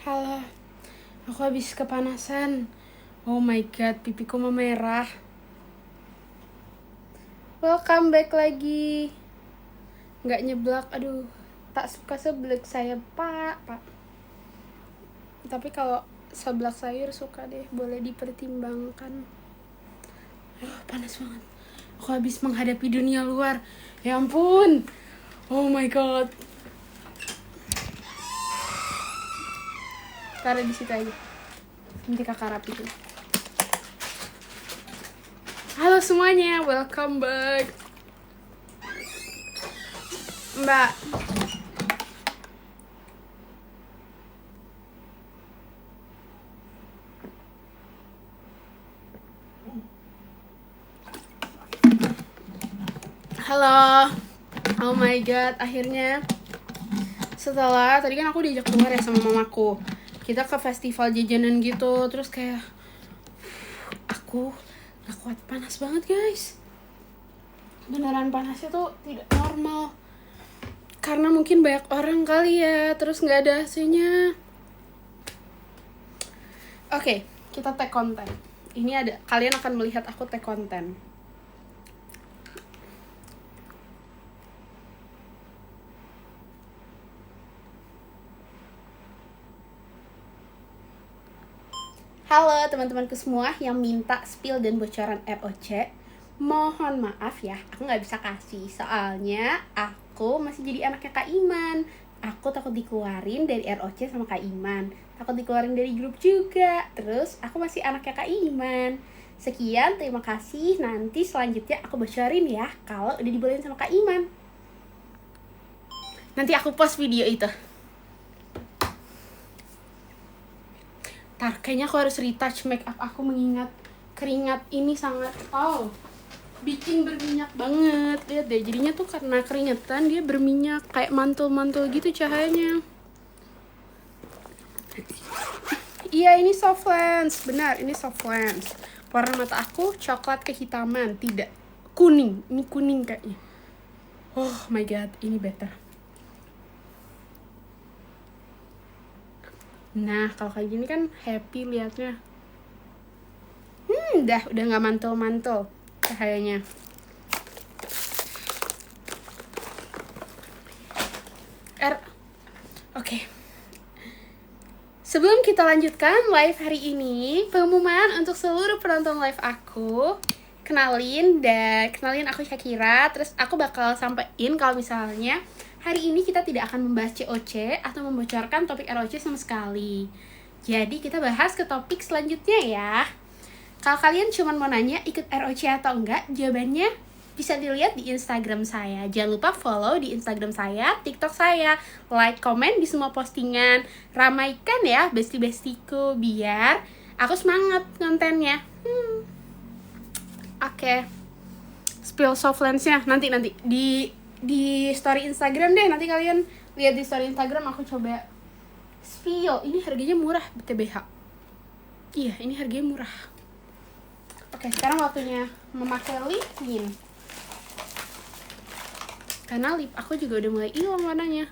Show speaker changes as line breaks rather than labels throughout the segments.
Halo, aku habis kepanasan. Oh my god, pipiku memerah. Welcome back lagi. Nggak nyeblak, aduh. Tak suka seblak saya, pak. Tapi kalau seblak sayur suka deh, boleh dipertimbangkan. Panas banget. Aku habis menghadapi dunia luar. Ya ampun. Oh my god. Taruh di situ aja. Nanti kakak rapiin. Halo semuanya, welcome back. Mbak. Halo. Oh my god, akhirnya setelah tadi kan aku diajak keluar ya sama mamaku, kita ke festival jajanan gitu, terus kayak aku gak kuat, panas banget guys, beneran panasnya tuh tidak normal, karena mungkin banyak orang kali ya, terus gak ada AC-nya. Oke, kita tag konten. Ini ada, kalian akan melihat aku tag konten. Halo teman-temanku semua yang minta spill dan bocoran ROC. Mohon maaf ya, aku gak bisa kasih. Soalnya aku masih jadi anaknya Kak Iman. Aku takut dikeluarin dari ROC sama Kak Iman. Takut dikeluarin dari grup juga. Terus aku masih anaknya Kak Iman. Sekian, terima kasih. Nanti selanjutnya aku bocorin ya kalau udah dibolehin sama Kak Iman. Nanti aku post video itu. Kayaknya aku harus retouch make up aku mengingat keringat ini sangat bikin berminyak banget. Lihat deh, jadinya tuh karena keringetan dia berminyak, kayak mantul-mantul gitu cahayanya. Iya, ini soft lens. Benar, ini soft lens. Warna mata aku coklat kehitaman, tidak kuning. Ini kuning kayaknya. Oh my god, ini better. Nah, kalau kayak gini kan happy liatnya. Udah gak mantul-mantul cahayanya. Oke. Sebelum kita lanjutkan live hari ini, pengumuman untuk seluruh penonton live aku. Kenalin aku Shakira. Terus aku bakal sampein kalau misalnya hari ini kita tidak akan membahas COC atau membocorkan topik ROC sama sekali. Jadi kita bahas ke topik selanjutnya ya. Kalau kalian cuma mau nanya ikut ROC atau enggak, jawabannya bisa dilihat di Instagram saya. Jangan lupa follow di Instagram saya, TikTok saya, like, komen di semua postingan. Ramaikan ya bestie-bestiku biar aku semangat kontennya. Oke. Spill soft lens-nya nanti di story Instagram deh. Nanti kalian lihat di story Instagram aku coba spill. Ini harganya murah BTBH. Iya, ini harganya murah. Oke, sekarang waktunya memakai lip tint. Karena lip aku juga udah mulai hilang warnanya.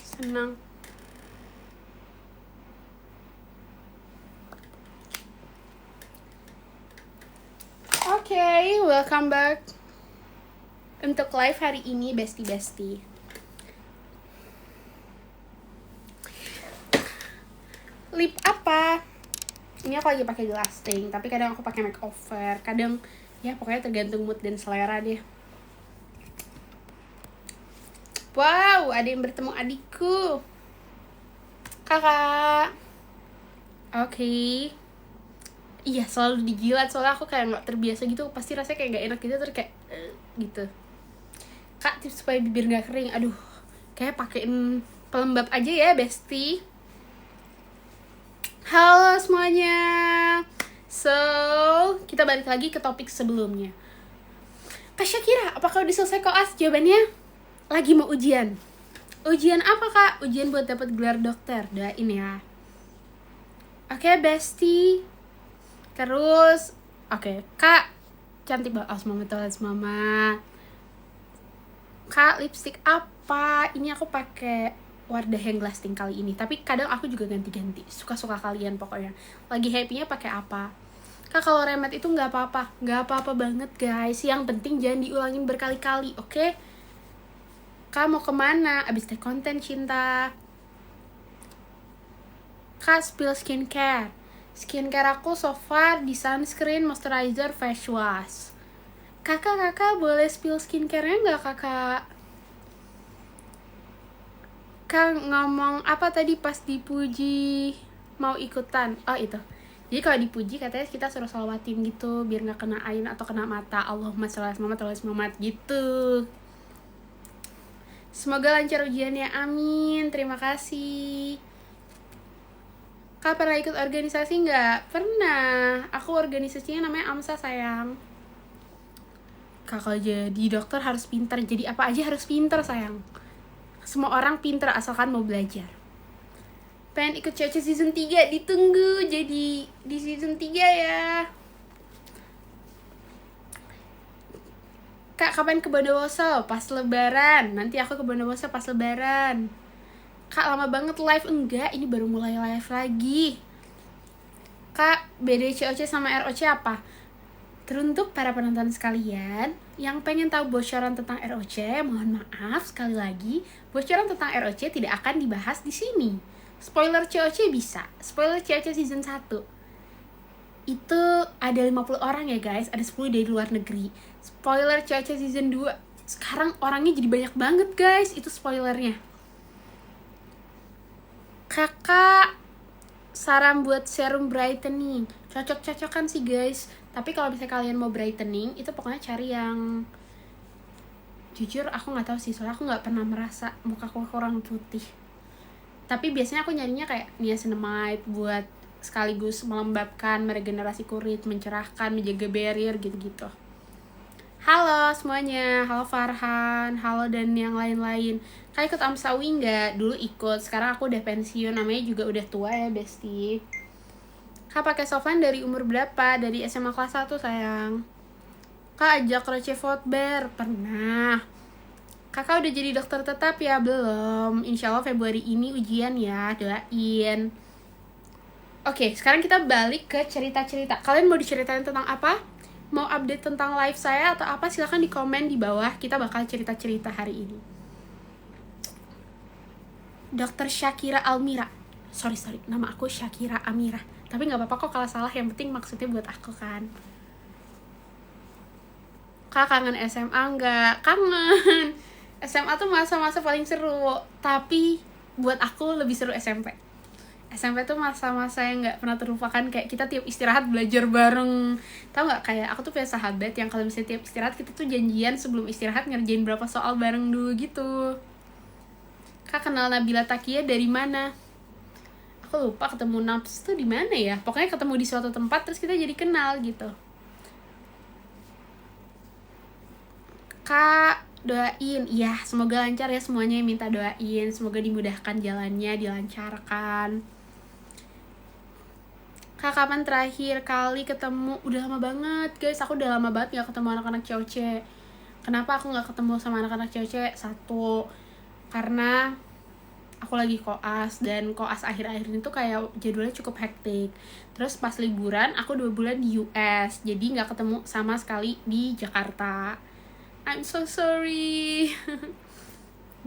Senang. Oke, welcome back untuk live hari ini bestie. Lip apa? Ini aku lagi pakai Glasting, tapi kadang aku pakai makeover, kadang ya pokoknya tergantung mood dan selera deh. Wow, ada yang bertemu adikku. Kakak. Oke. Iya, selalu dijilat soalnya aku kayak nggak terbiasa gitu, pasti rasanya kayak nggak enak gitu, terus kayak gitu. Kak, tips supaya bibir nggak kering. Aduh, kayak pakein pelembab aja ya, bestie. Halo semuanya. So, kita balik lagi ke topik sebelumnya. Kak Shakira, apakah udah selesai koas? Jawabannya, lagi mau ujian. Ujian apa kak? Ujian buat dapat gelar dokter. Doain ya. Oke, bestie. Terus, oke, kak cantik banget. Mama. Kak, lipstick apa? Ini aku pakai Wardah yang Lasting kali ini. Tapi kadang aku juga ganti-ganti. Suka-suka kalian pokoknya. Lagi happy-nya pakai apa? Kak, kalau remet itu nggak apa-apa. Nggak apa-apa banget, guys. Yang penting jangan diulangin berkali-kali, oke? Kak, mau kemana? Abis teh konten cinta. Kak, spill skincare. Skincare aku so far di sunscreen, moisturizer, face wash. Kakak boleh spill skincare-nya nggak, kakak? Kak, ngomong apa tadi pas dipuji mau ikutan? Oh, itu. Jadi kalau dipuji katanya kita suruh salawatin gitu biar nggak kena ain atau kena mata. Allahumma sholli ala Muhammad gitu. Semoga lancar ujiannya, amin. Terima kasih. Kak, pernah ikut organisasi nggak? Pernah. Aku organisasinya namanya AMSA, sayang. Kak, kalau jadi dokter harus pintar. Jadi apa aja harus pintar, sayang. Semua orang pintar asalkan mau belajar. Pengen ikut Cece season 3, ditunggu jadi di season 3 ya. Kak, kapan ke Bondowoso? Pas lebaran. Nanti aku ke Bondowoso pas lebaran. Kak, lama banget live. Enggak, ini baru mulai live lagi. Kak, beda COC sama ROC apa? Teruntuk para penonton sekalian yang pengen tahu bocoran tentang ROC, mohon maaf sekali lagi, bocoran tentang ROC tidak akan dibahas di sini. Spoiler COC bisa, spoiler COC season 1. Itu ada 50 orang ya guys, ada 10 dari luar negeri. Spoiler COC season 2, sekarang orangnya jadi banyak banget guys, itu spoilernya. Kakak, saran buat serum brightening, cocok-cocokan sih guys. Tapi kalau misalnya kalian mau brightening, itu pokoknya cari yang jujur aku nggak tahu sih, soalnya aku nggak pernah merasa mukaku kurang putih. Tapi biasanya aku nyarinya kayak niacinamide buat sekaligus melembabkan, meregenerasi kulit, mencerahkan, menjaga barrier gitu-gitu. Halo semuanya, halo Farhan, halo dan yang lain-lain. Kak, ikut Amsawi nggak? Dulu ikut, sekarang aku udah pensiun, namanya juga udah tua ya bestie. Kak, pakai softline dari umur berapa? Dari SMA kelas 1 sayang. Kak, ajak Roche Fotber? Pernah. Kakak udah jadi dokter tetap ya? Belum. Insya Allah Februari ini ujian ya, doain. Oke, sekarang kita balik ke cerita-cerita. Kalian mau diceritain tentang apa? Mau update tentang live saya atau apa? Silahkan di komen di bawah, kita bakal cerita-cerita hari ini. Dr. Syakira Almira. Sorry, nama aku Syakira Amira. Tapi gak apa-apa kok kalau salah, yang penting maksudnya buat aku kan. Kak, kangen SMA nggak? Kangen. SMA tuh masa-masa paling seru. Tapi buat aku lebih seru SMP. SMP tuh masa-masa yang gak pernah terlupakan. Kayak kita tiap istirahat belajar bareng. Tahu gak, kayak aku tuh punya sahabat yang kalau misalnya tiap istirahat kita tuh janjian sebelum istirahat ngerjain berapa soal bareng dulu gitu. Kak, kenal Nabila Takia dari mana? Aku lupa ketemu Naps tuh di mana ya. Pokoknya ketemu di suatu tempat terus kita jadi kenal gitu. Kak, doain. Ya, semoga lancar ya semuanya yang minta doain. Semoga dimudahkan jalannya, dilancarkan. Kak, kapan terakhir kali ketemu? Udah lama banget guys, aku udah lama banget gak ketemu anak-anak cewek. Kenapa aku gak ketemu sama anak-anak cewek? Satu, karena aku lagi koas, dan koas akhir-akhir ini tuh kayak jadwalnya cukup hektik. Terus pas liburan aku 2 bulan di US, jadi gak ketemu sama sekali di Jakarta. I'm so sorry.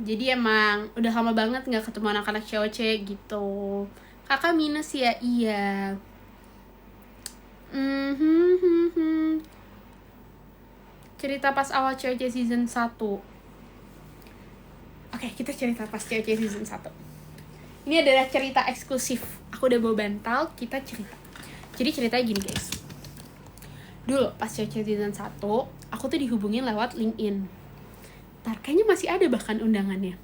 Jadi emang udah lama banget gak ketemu anak-anak cewek gitu. Kakak minus ya? Iya. Cerita pas awal cewek season 1. Oke, kita cerita pas cewek season 1. Ini adalah cerita eksklusif. Aku udah bawa bantal, kita cerita. Jadi ceritanya gini guys. Dulu pas cewek season 1, aku tuh dihubungin lewat LinkedIn. Kayaknya masih ada bahkan undangannya.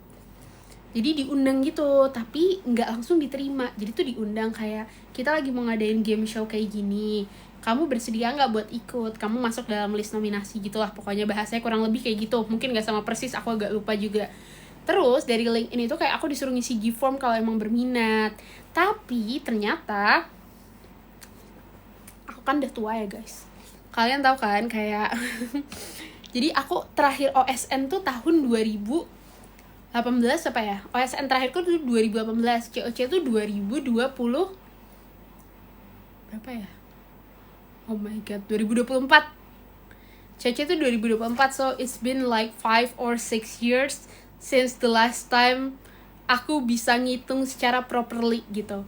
Jadi diundang gitu, tapi nggak langsung diterima. Jadi tuh diundang kayak, kita lagi mau ngadain game show kayak gini, kamu bersedia nggak buat ikut? Kamu masuk dalam list nominasi gitulah. Pokoknya bahasanya kurang lebih kayak gitu. Mungkin nggak sama persis, aku agak lupa juga. Terus dari LinkedIn itu kayak aku disuruh ngisi G-form kalau emang berminat. Tapi ternyata aku kan udah tua ya guys. Kalian tahu kan kayak Jadi aku terakhir OSN tuh tahun 2018 apa ya? OSN terakhirku tuh 2018, COC tuh 2020 berapa ya? Oh my god, 2024. COC tuh 2024, so it's been like 5 or 6 years since the last time aku bisa ngitung secara properly gitu.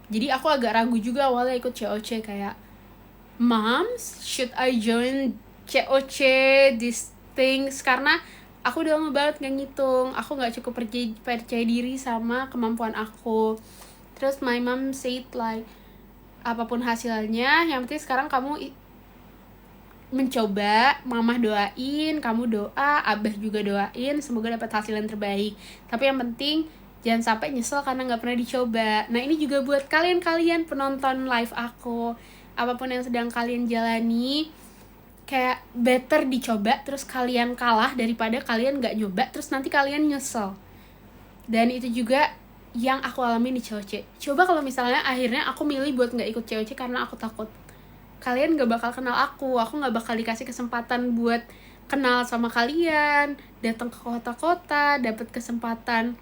Jadi aku agak ragu juga awalnya ikut COC, kayak Moms, should I join COC these things, karena aku udah lama banget gak ngitung, aku gak cukup percaya diri sama kemampuan aku. Terus my mom said like, apapun hasilnya, yang penting sekarang kamu mencoba, mamah doain, kamu doa, abah juga doain, semoga dapat hasil yang terbaik. Tapi yang penting jangan sampai nyesel karena gak pernah dicoba. Nah ini juga buat kalian penonton live aku, apapun yang sedang kalian jalani, kayak better dicoba terus kalian kalah daripada kalian gak nyoba terus nanti kalian nyesel. Dan itu juga yang aku alami di COC. Coba kalau misalnya akhirnya aku milih buat gak ikut COC karena aku takut kalian gak bakal kenal aku gak bakal dikasih kesempatan buat kenal sama kalian, datang ke kota-kota, dapat kesempatan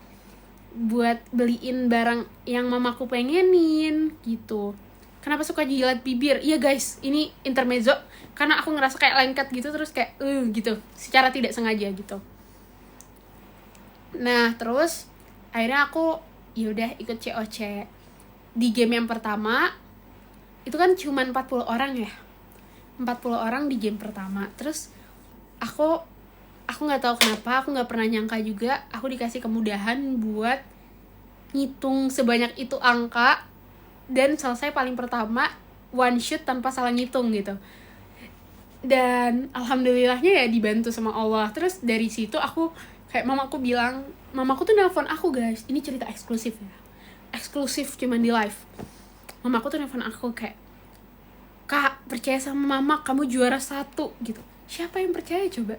buat beliin barang yang mamaku pengenin gitu. Kenapa suka jilat bibir? Iya guys, ini intermezzo karena aku ngerasa kayak lengket gitu, terus kayak gitu secara tidak sengaja gitu. Nah terus akhirnya aku yaudah ikut COC. Di game yang pertama itu kan cuma 40 orang ya, 40 orang di game pertama. Terus aku gak tahu kenapa, aku gak pernah nyangka juga aku dikasih kemudahan buat ngitung sebanyak itu angka dan selesai paling pertama one shot tanpa salah ngitung gitu. Dan alhamdulillahnya ya dibantu sama Allah. Terus dari situ aku kayak mamaku tuh nelpon aku guys, ini cerita eksklusif ya, eksklusif cuman di live. Mamaku tuh nelpon aku kayak, Kak percaya sama mama, kamu juara 1 gitu. Siapa yang percaya coba?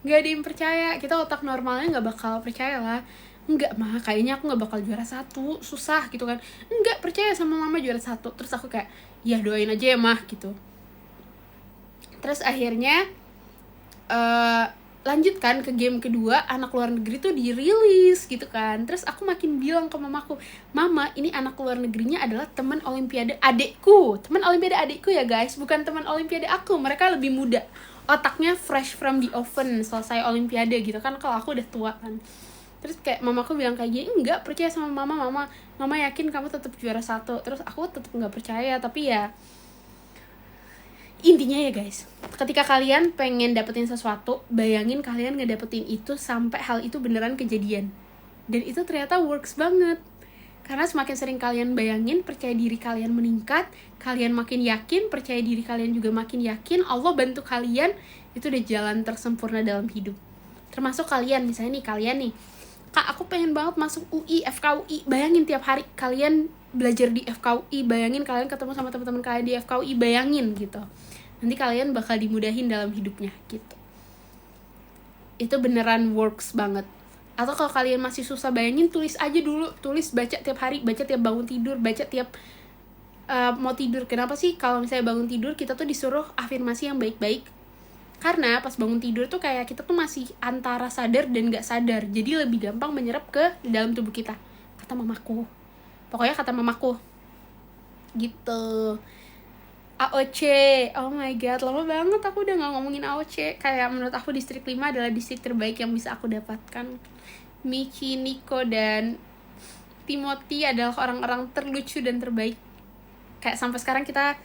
Gak ada yang percaya, kita otak normalnya gak bakal percaya lah. Enggak mah, kayaknya aku gak bakal juara 1, susah gitu kan. Enggak, percaya sama mama juara 1. Terus aku kayak, ya doain aja ya mah gitu. Terus akhirnya lanjutkan ke game kedua, anak luar negeri tuh dirilis gitu kan. Terus aku makin bilang ke mamaku, Mama ini anak luar negerinya adalah teman olimpiade adekku. Teman olimpiade adekku ya guys, bukan teman olimpiade aku. Mereka lebih muda, otaknya fresh from the oven, selesai olimpiade gitu kan. Kalau aku udah tua kan. Terus kayak mamaku bilang kayak gini, enggak, percaya sama mama yakin kamu tetap juara 1. Terus aku tetap nggak percaya. Tapi ya intinya ya guys, ketika kalian pengen dapetin sesuatu, bayangin kalian ngedapetin itu sampai hal itu beneran kejadian. Dan itu ternyata works banget. Karena semakin sering kalian bayangin, percaya diri kalian meningkat, kalian makin yakin, percaya diri kalian juga makin yakin, Allah bantu kalian, itu udah jalan tersempurna dalam hidup. Termasuk kalian, misalnya nih kalian nih, Kak aku pengen banget masuk UI, FKUI. Bayangin tiap hari kalian belajar di FKUI, bayangin kalian ketemu sama teman-teman kalian di FKUI, bayangin gitu. Nanti kalian bakal dimudahin dalam hidupnya gitu. Itu beneran works banget. Atau kalau kalian masih susah, bayangin tulis aja dulu, tulis, baca tiap hari, baca tiap bangun tidur, baca tiap mau tidur. Kenapa sih kalau misalnya bangun tidur kita tuh disuruh afirmasi yang baik-baik? Karena pas bangun tidur tuh kayak kita tuh masih antara sadar dan gak sadar, jadi lebih gampang menyerap ke dalam tubuh kita. Kata mamaku, pokoknya kata mamaku gitu. AOC, oh my god, lama banget aku udah gak ngomongin AOC. Kayak menurut aku distrik 5 adalah distrik terbaik yang bisa aku dapatkan. Michi, Nico, dan Timothy adalah orang-orang terlucu dan terbaik. Kayak sampai sekarang kita,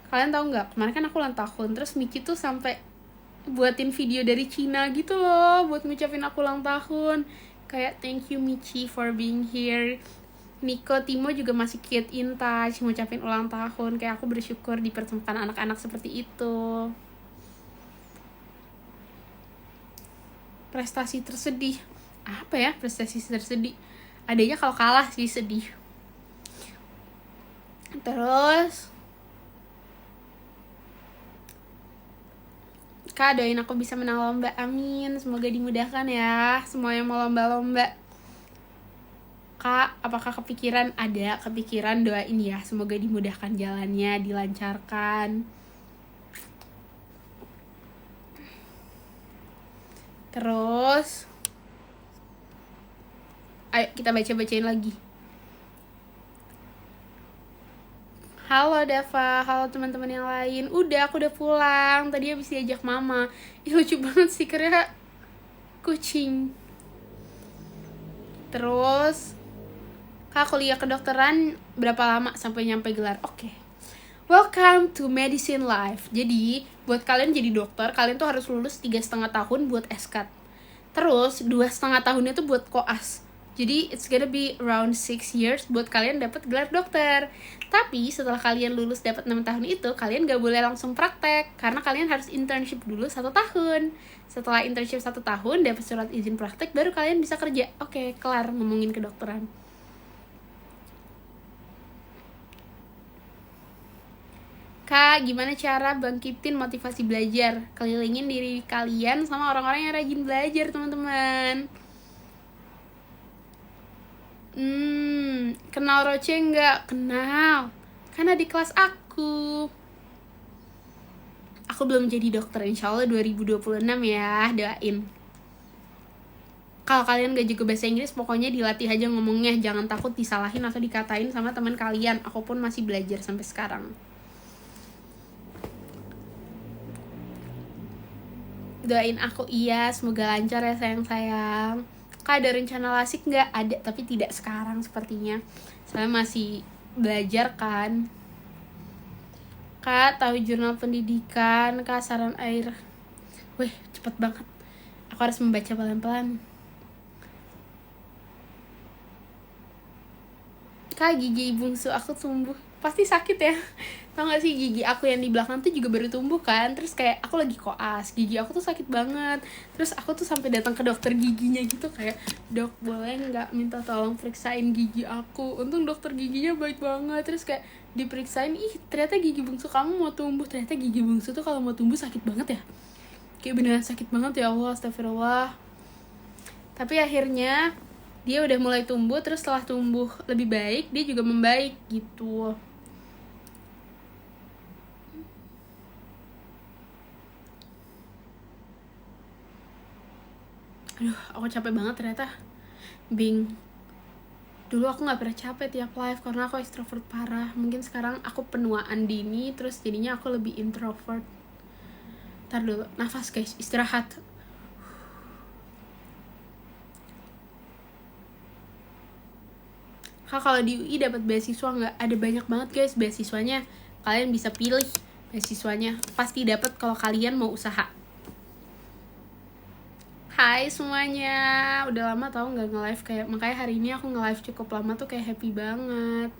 kalian tahu nggak, kemarin kan aku ulang tahun, terus Michi tuh sampai buatin video dari Cina gitu loh buat ngucapin aku ulang tahun. Kayak thank you Michi for being here. Nico, Timo juga masih keep in touch, ngucapin ulang tahun. Kayak aku bersyukur dipertemukan anak-anak seperti itu. Prestasi tersedih, apa ya prestasi tersedih? Adanya kalau kalah sih sedih. Terus Kak doain aku bisa menang lomba, amin. Semoga dimudahkan ya semua yang mau lomba-lomba. Kak, apakah kepikiran? Ada kepikiran, doain ya, semoga dimudahkan jalannya, dilancarkan. Terus ayo kita baca-bacain lagi. Halo Dava, halo teman-teman yang lain. Aku udah pulang. Tadi habis diajak mama. Ih, lucu banget stikernya kucing. Terus Kak, kuliah kedokteran berapa lama sampai nyampe gelar? Oke. Welcome to Medicine Life. Jadi, buat kalian jadi dokter, kalian tuh harus lulus 3,5 tahun buat SKAT. Terus, 2,5 tahun itu buat koas. Jadi, it's gonna be around 6 years buat kalian dapat gelar dokter. Tapi, setelah kalian lulus dapat 6 tahun itu, kalian gak boleh langsung praktek. Karena kalian harus internship dulu 1 tahun. Setelah internship 1 tahun, dapat surat izin praktek, baru kalian bisa kerja. Oke, kelar ngomongin kedokteran. Kak, gimana cara bangkitin motivasi belajar? Kelilingin diri kalian sama orang-orang yang rajin belajar, teman-teman. Kenal Roche nggak? Kenal. Karena di kelas aku. Aku belum jadi dokter, insya Allah 2026 ya, doain. Kalau kalian gak jago bahasa Inggris, pokoknya dilatih aja ngomongnya. Jangan takut disalahin atau dikatain sama teman kalian. Aku pun masih belajar sampai sekarang. Doain aku, iya, semoga lancar ya sayang-sayang. Kak, ada rencana lasik nggak? Ada, tapi tidak sekarang sepertinya. Soalnya masih belajar kan. Kak, tahu jurnal pendidikan, Kak, saran air. Wih, cepet banget. Aku harus membaca pelan-pelan. Kak, gigi bungsu aku tumbuh. Pasti sakit ya. Tau gak sih, gigi aku yang di belakang tuh juga baru tumbuh kan. Terus kayak aku lagi koas, gigi aku tuh sakit banget. Terus aku tuh sampai datang ke dokter giginya gitu, kayak, "Dok, boleh nggak minta tolong periksain gigi aku?" Untung dokter giginya baik banget. Terus kayak diperiksain, ih ternyata gigi bungsu kamu mau tumbuh. Ternyata gigi bungsu tuh kalau mau tumbuh sakit banget ya. Kayak beneran sakit banget, ya Allah, astagfirullah. Tapi akhirnya dia udah mulai tumbuh. Terus setelah tumbuh lebih baik, dia juga membaik gitu. Aduh, aku capek banget ternyata. Dulu aku gak pernah capek tiap live karena aku extrovert parah. Mungkin sekarang aku penuaan dini, terus jadinya aku lebih introvert. Ntar dulu, nafas guys, istirahat. Kak, kalau di UI dapat beasiswa nggak? Ada banyak banget guys beasiswanya. Kalian bisa pilih beasiswanya. Pasti dapat kalau kalian mau usaha. Hai semuanya, udah lama tau nggak nge-live, kayak makanya hari ini aku nge-live cukup lama tuh kayak happy banget.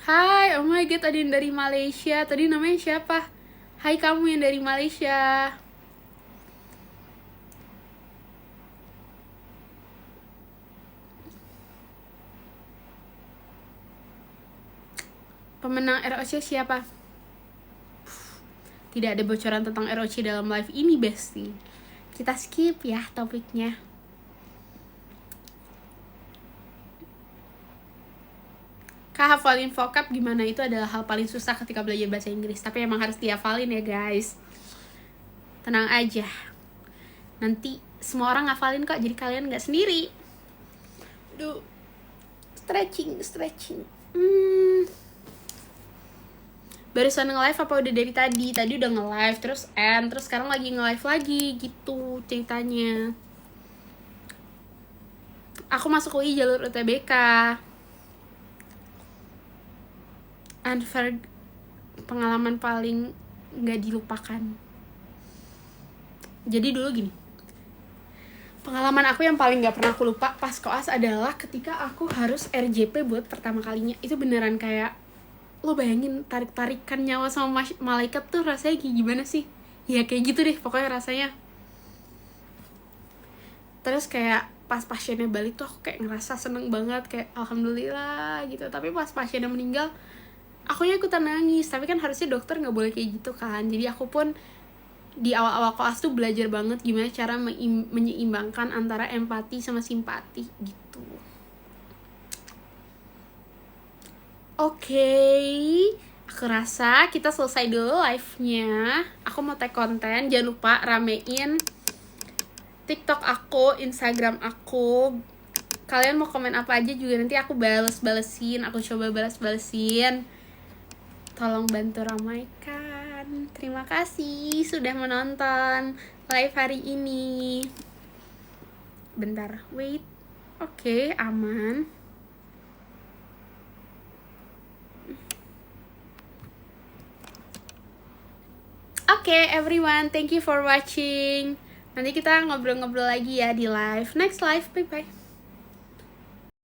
Hai, oh my god, ada yang dari Malaysia. Tadi namanya siapa? Hai kamu yang dari Malaysia. Pemenang ROC siapa? Tidak ada bocoran tentang ROC dalam live ini, bestie. Kita skip ya topiknya. Kak, hafalin vocab gimana? Itu adalah hal paling susah ketika belajar bahasa Inggris. Tapi emang harus dihafalin ya guys. Tenang aja. Nanti semua orang ngafalin kok, jadi kalian gak sendiri. Duh, stretching. Barusan nge-live apa udah dari tadi? Tadi udah nge-live, terus end, terus sekarang lagi nge-live lagi, gitu ceritanya. Aku masuk UI jalur UTBK. Unfair, pengalaman paling gak dilupakan. Jadi dulu gini, pengalaman aku yang paling gak pernah aku lupa pas koas adalah ketika aku harus RJP buat pertama kalinya. Itu beneran kayak, lo bayangin tarik-tarikan nyawa sama malaikat tuh rasanya kayak gimana sih? Ya kayak gitu deh pokoknya rasanya. Terus kayak pas pasiennya balik tuh aku kayak ngerasa seneng banget, kayak alhamdulillah gitu. Tapi pas pasiennya meninggal, akunya ikutan nangis. Tapi kan harusnya dokter gak boleh kayak gitu kan. Jadi aku pun di awal-awal koas tuh belajar banget gimana cara menyeimbangkan antara empati sama simpati gitu. Oke, Aku rasa kita selesai dulu live-nya. Aku mau tag konten, jangan lupa ramein TikTok aku, Instagram aku. Kalian mau komen apa aja juga nanti aku balesin, aku coba balesin. Tolong bantu ramaikan. Terima kasih sudah menonton live hari ini. Bentar, wait. Oke, aman. Oke, everyone, thank you for watching. Nanti kita ngobrol-ngobrol lagi ya di live. Next live, bye-bye.